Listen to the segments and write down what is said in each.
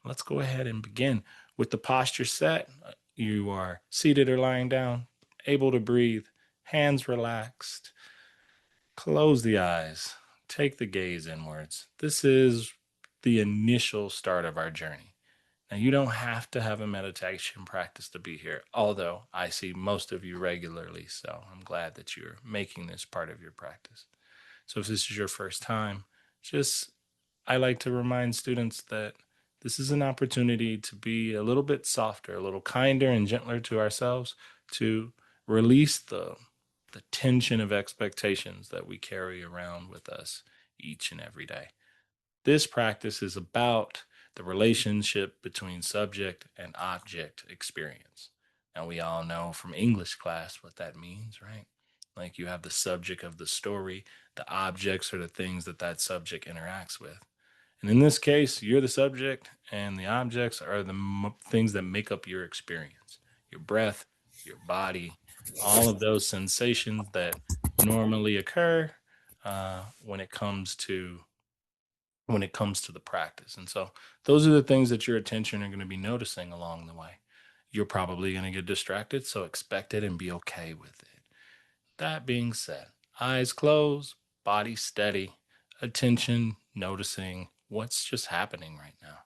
Let's go ahead and begin with the posture set. You are seated or lying down, able to breathe, hands relaxed. Close the eyes, take the gaze inwards. This is the initial start of our journey. Now, you don't have to have a meditation practice to be here, although I see most of you regularly, so I'm glad that you're making this part of your practice. So, if this is your first time, just I like to remind students that this is an opportunity to be a little bit softer, a little kinder and gentler to ourselves, to release the tension of expectations that we carry around with us each and every day. This practice is about the relationship between subject and object experience. Now, we all know from English class what that means, right? Like you have the subject of the story, the objects are the things that that subject interacts with. And in this case, you're the subject, and the objects are the things that make up your experience, your breath, your body, all of those sensations that normally occur when it comes to the practice. And so those are the things that your attention are going to be noticing along the way. You're probably going to get distracted, so expect it and be okay with it. That being said, eyes closed, body steady, attention noticing what's just happening right now.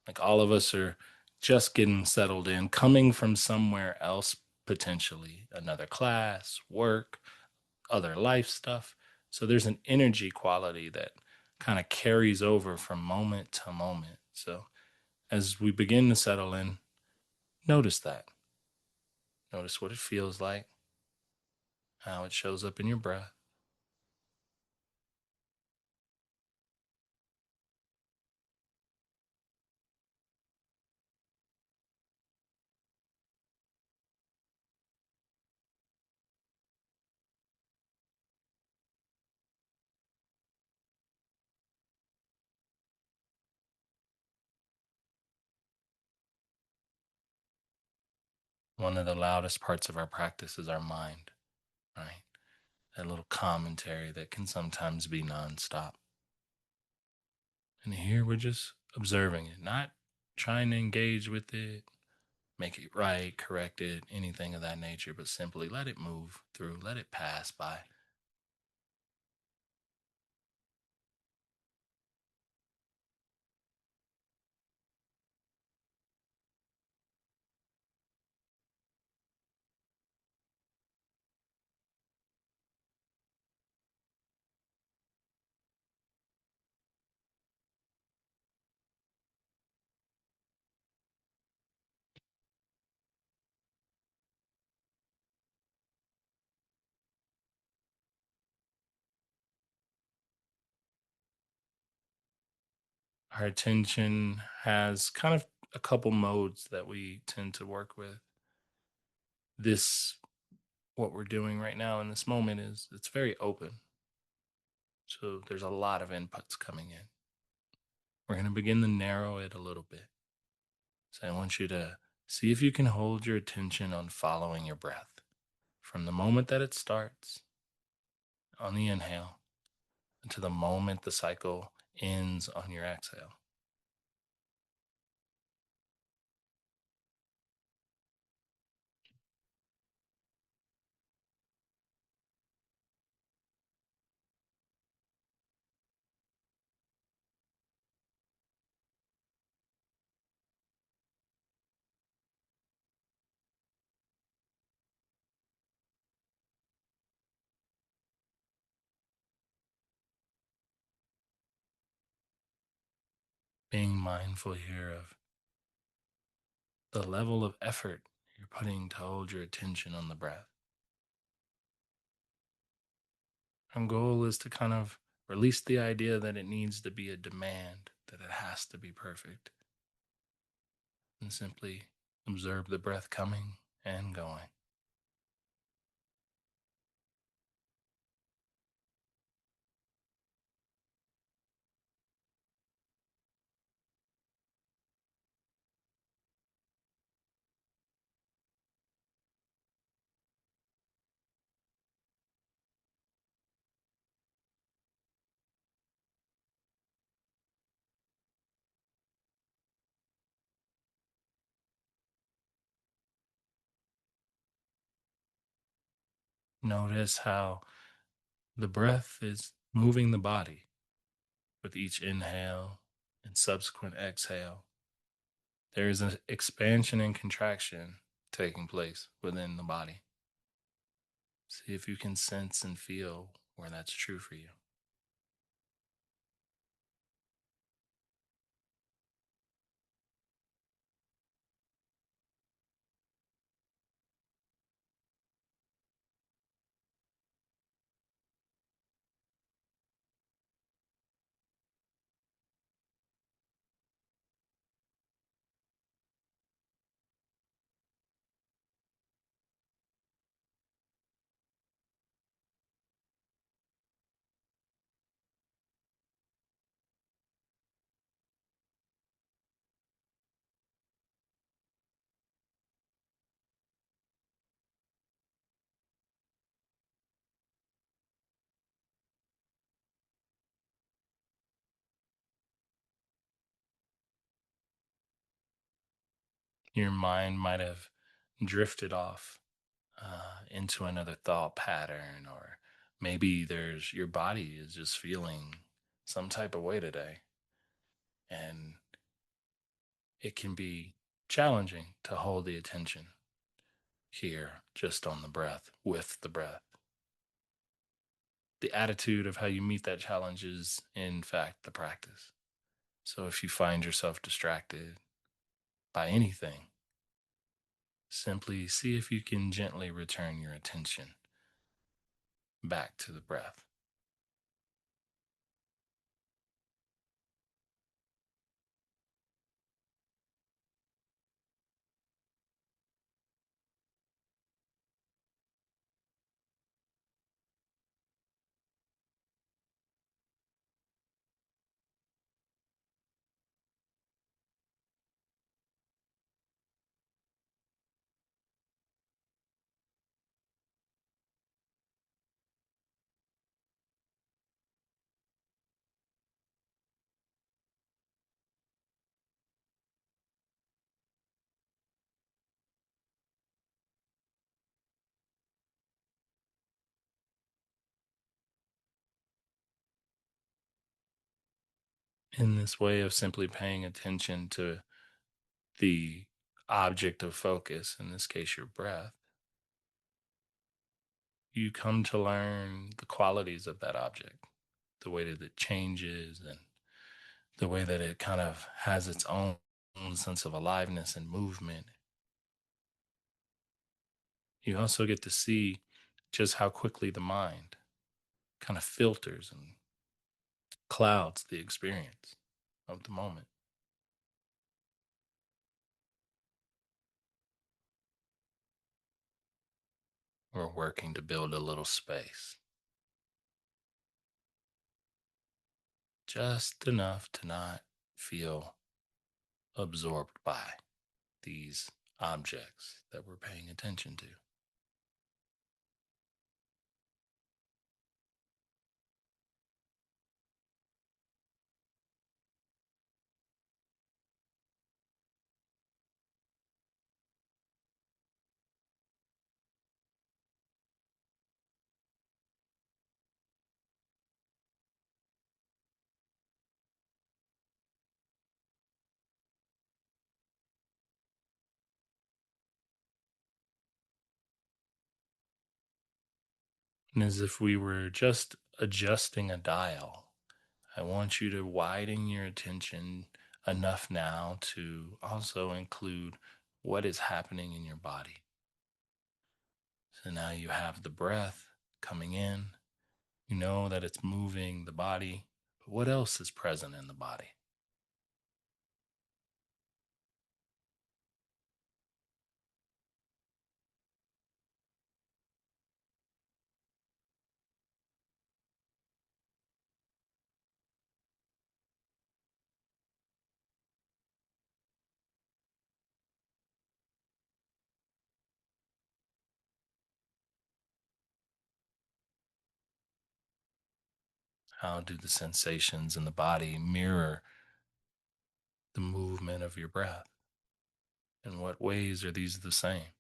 Like all of us are just getting settled in, coming from somewhere else, potentially another class, work, other life stuff. So there's an energy quality that kind of carries over from moment to moment. So as we begin to settle in, notice that. Notice what it feels like, how it shows up in your breath. One of the loudest parts of our practice is our mind, right? That little commentary that can sometimes be nonstop. And here we're just observing it, not trying to engage with it, make it right, correct it, anything of that nature, but simply let it move through, let it pass by. Our attention has kind of a couple modes that we tend to work with. This, what we're doing right now in this moment, is it's very open. So there's a lot of inputs coming in. We're going to begin to narrow it a little bit. So I want you to see if you can hold your attention on following your breath from the moment that it starts on the inhale to the moment the cycle ends on your exhale. Being mindful here of the level of effort you're putting to hold your attention on the breath. Our goal is to kind of release the idea that it needs to be a demand, that it has to be perfect, and simply observe the breath coming and going. Notice how the breath is moving the body with each inhale and subsequent exhale. There is an expansion and contraction taking place within the body. See if you can sense and feel where that's true for you. Your mind might have drifted off into another thought pattern, or maybe there's your body is just feeling some type of way today. And it can be challenging to hold the attention here just on the breath, with the breath. The attitude of how you meet that challenge is, in fact, the practice. So if you find yourself distracted by anything, simply see if you can gently return your attention back to the breath. In this way of simply paying attention to the object of focus, in this case, your breath, you come to learn the qualities of that object, the way that it changes, and the way that it kind of has its own sense of aliveness and movement. You also get to see just how quickly the mind kind of filters and clouds the experience of the moment. We're working to build a little space, just enough to not feel absorbed by these objects that we're paying attention to. And as if we were just adjusting a dial, I want you to widen your attention enough now to also include what is happening in your body. So now you have the breath coming in, you know that it's moving the body, but what else is present in the body? How do the sensations in the body mirror the movement of your breath? In what ways are these the same?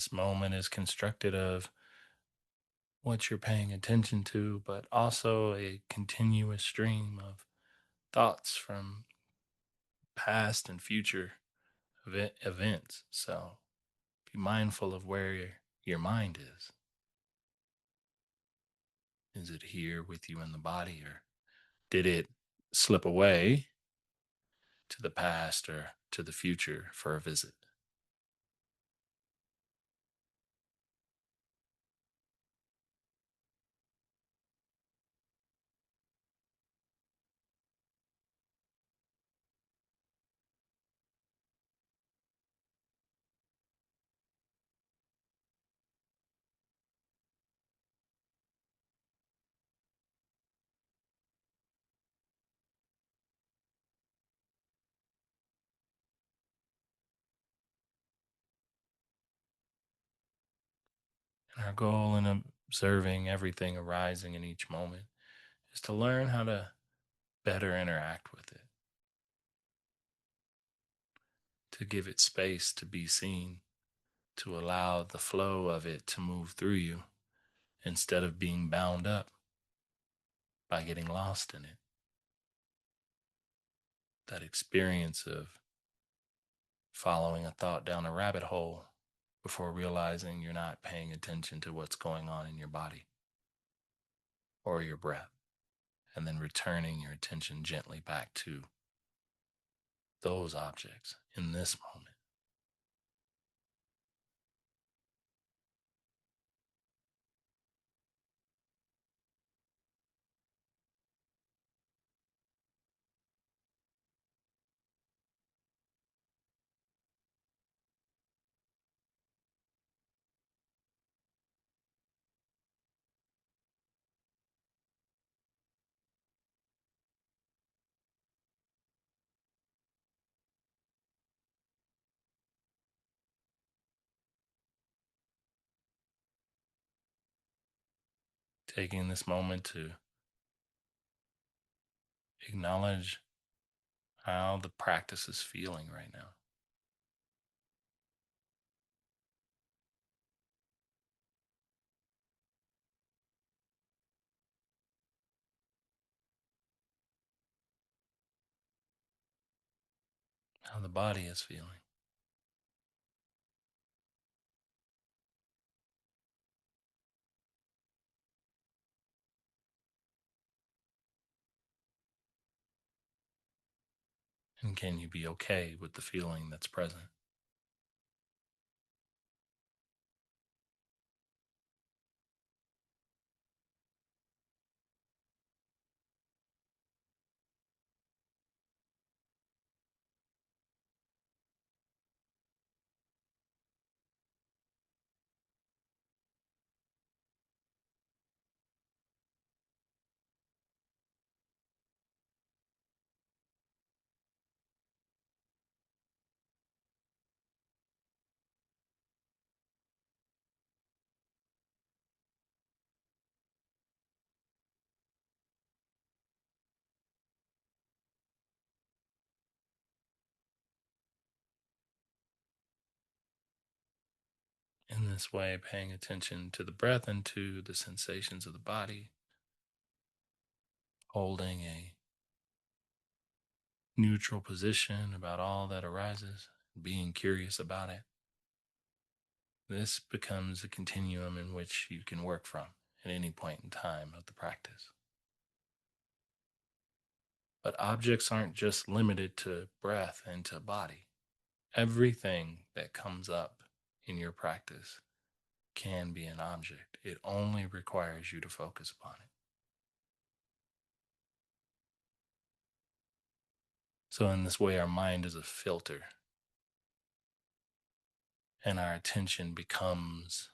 this moment is constructed of what you're paying attention to, but also a continuous stream of thoughts from past and future events. So be mindful of where your mind is. Is it here with you in the body, or did it slip away to the past or to the future for a visit? And our goal in observing everything arising in each moment is to learn how to better interact with it, to give it space to be seen, to allow the flow of it to move through you instead of being bound up by getting lost in it. That experience of following a thought down a rabbit hole before realizing you're not paying attention to what's going on in your body or your breath, and then returning your attention gently back to those objects in this moment. Taking this moment to acknowledge how the practice is feeling right now, how the body is feeling. And can you be okay with the feeling that's present? In this way, paying attention to the breath and to the sensations of the body, holding a neutral position about all that arises, being curious about it. This becomes a continuum in which you can work from at any point in time of the practice. But objects aren't just limited to breath and to body. Everything that comes up in your practice can be an object. It only requires you to focus upon it. So, in this way, our mind is a filter, and our attention becomes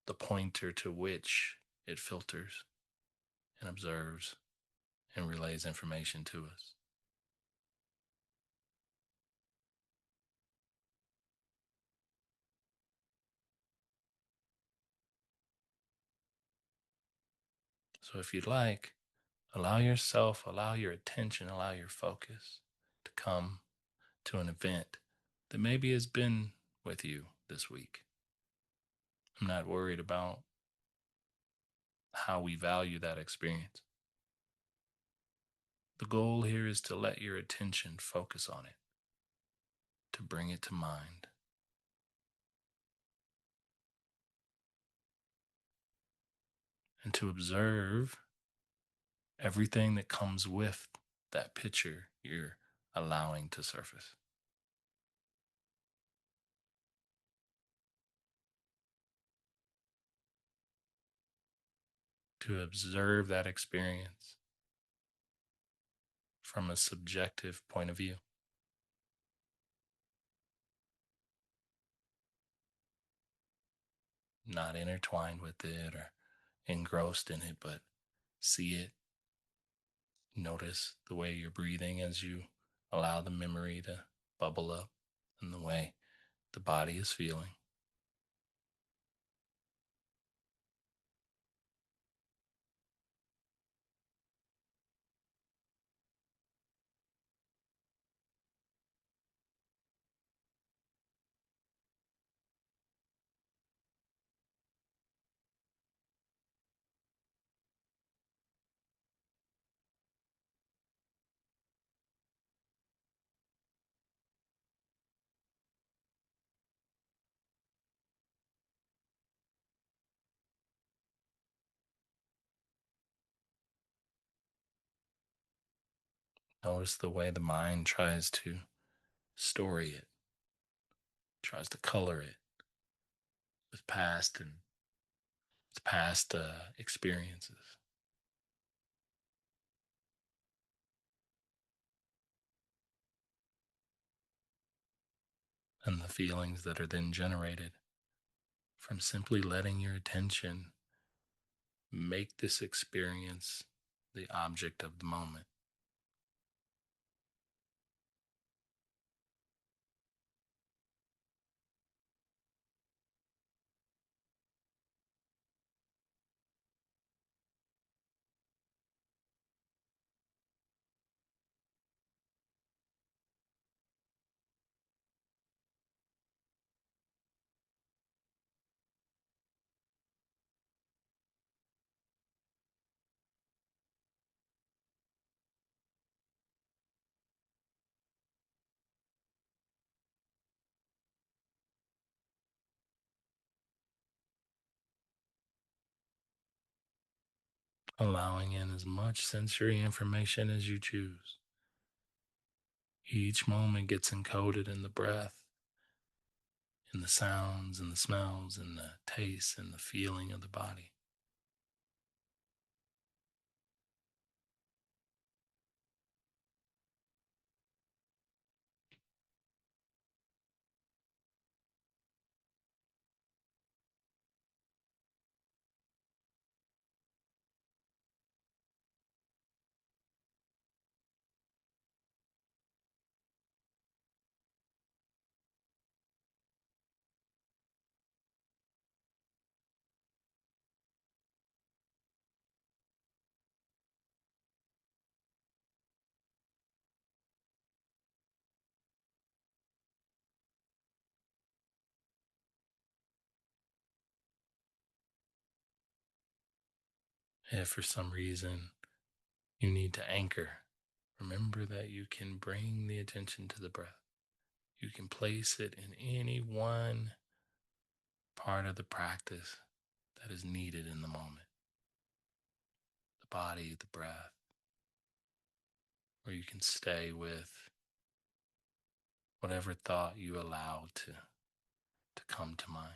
the pointer to which it filters and observes and relays information to us. So, if you'd like, allow yourself, allow your attention, allow your focus to come to an event that maybe has been with you this week. I'm not worried about how we value that experience. The goal here is to let your attention focus on it, to bring it to mind, and to observe everything that comes with that picture you're allowing to surface. To observe that experience from a subjective point of view, not intertwined with it or engrossed in it, but see it. Notice the way you're breathing as you allow the memory to bubble up and the way the body is feeling. Notice the way the mind tries to story it, tries to color it with past experiences. And the feelings that are then generated from simply letting your attention make this experience the object of the moment. Allowing in as much sensory information as you choose. Each moment gets encoded in the breath, in the sounds and the smells and the taste and the feeling of the body. If for some reason you need to anchor, remember that you can bring the attention to the breath. You can place it in any one part of the practice that is needed in the moment. The body, the breath, or you can stay with whatever thought you allow to come to mind.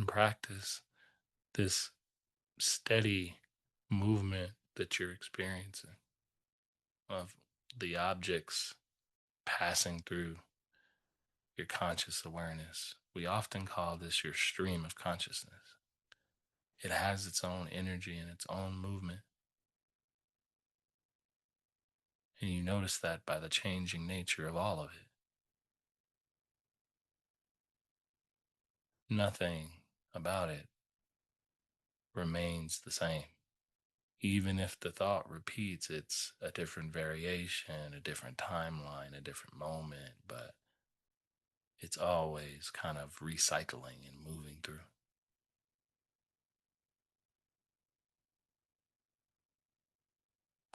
and practice this steady movement that you're experiencing of the objects passing through your conscious awareness. We often call this your stream of consciousness. It has its own energy and its own movement. And you notice that by the changing nature of all of it. Nothing about it remains the same. Even if the thought repeats, it's a different variation, a different timeline, a different moment, but it's always kind of recycling and moving through.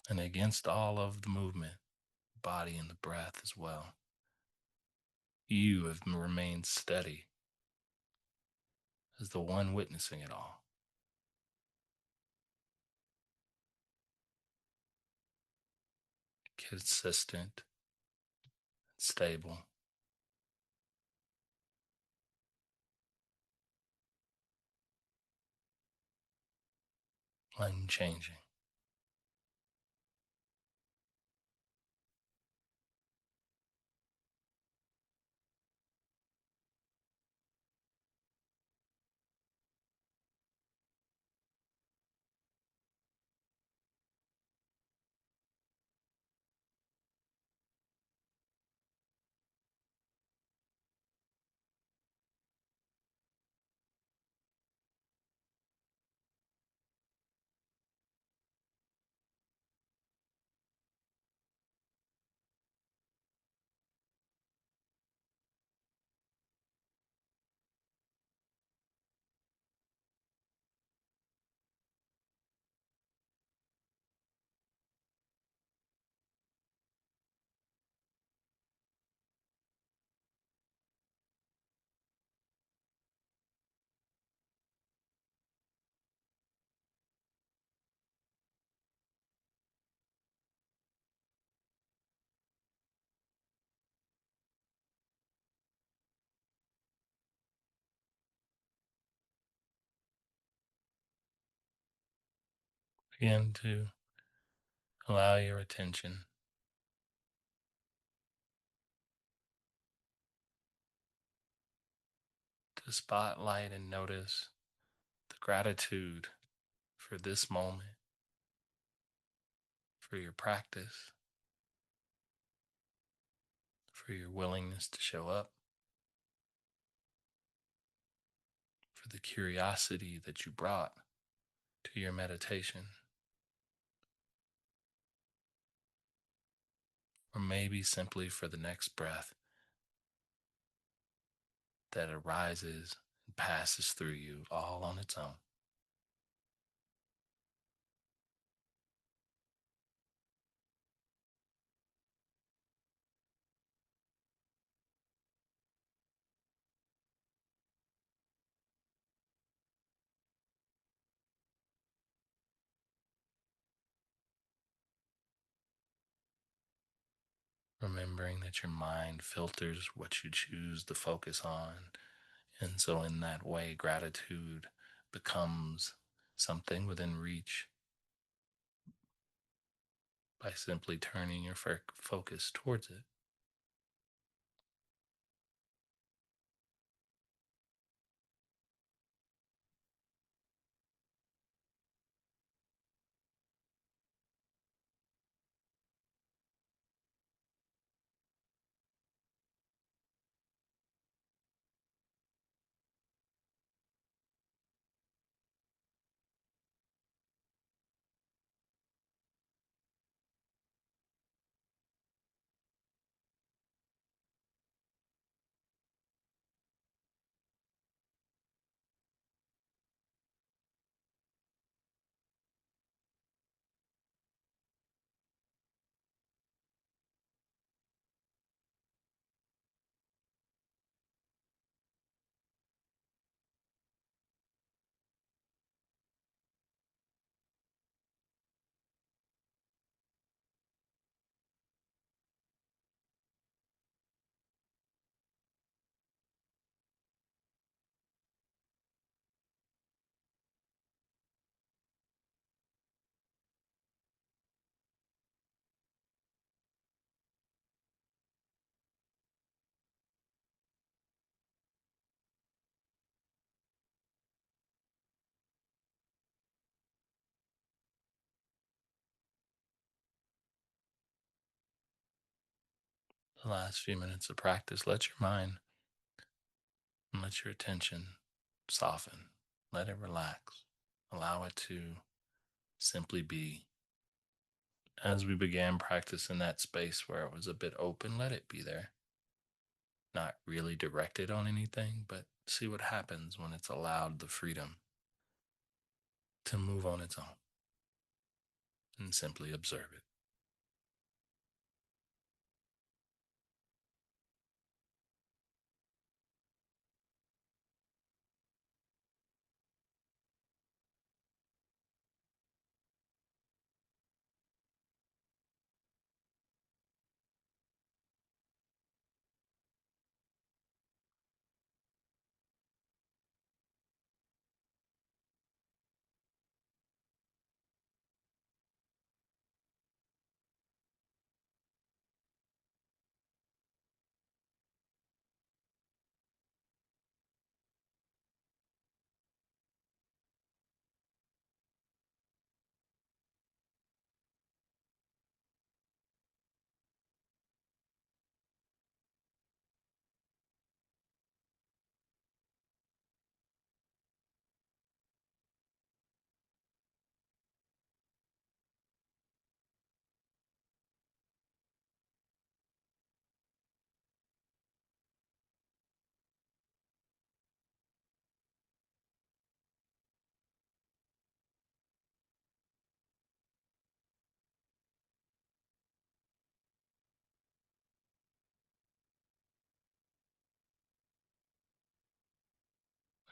And against all of the movement, body and the breath as well, you have remained steady as the one witnessing it all. Consistent, stable, unchanging. Begin to allow your attention to spotlight and notice the gratitude for this moment, for your practice, for your willingness to show up, for the curiosity that you brought to your meditation, or maybe simply for the next breath that arises and passes through you all on its own. Remembering that your mind filters what you choose to focus on. And so, in that way, gratitude becomes something within reach by simply turning your focus towards it. the last few minutes of practice, let your mind and let your attention soften. Let it relax. Allow it to simply be. As we began practice in that space where it was a bit open, let it be there. Not really directed on anything, but see what happens when it's allowed the freedom to move on its own and simply observe it.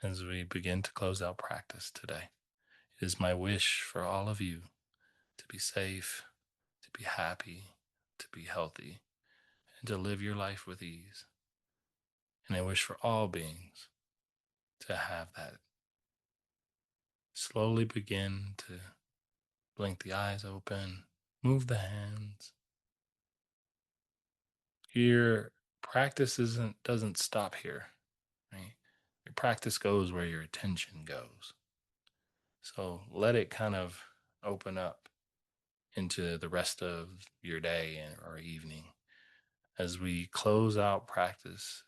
As we begin to close out practice today, it is my wish for all of you to be safe, to be happy, to be healthy, and to live your life with ease. And I wish for all beings to have that. Slowly begin to blink the eyes open, move the hands. Your practice doesn't stop here, right? Your practice goes where your attention goes. So let it kind of open up into the rest of your day or evening. As we close out practice,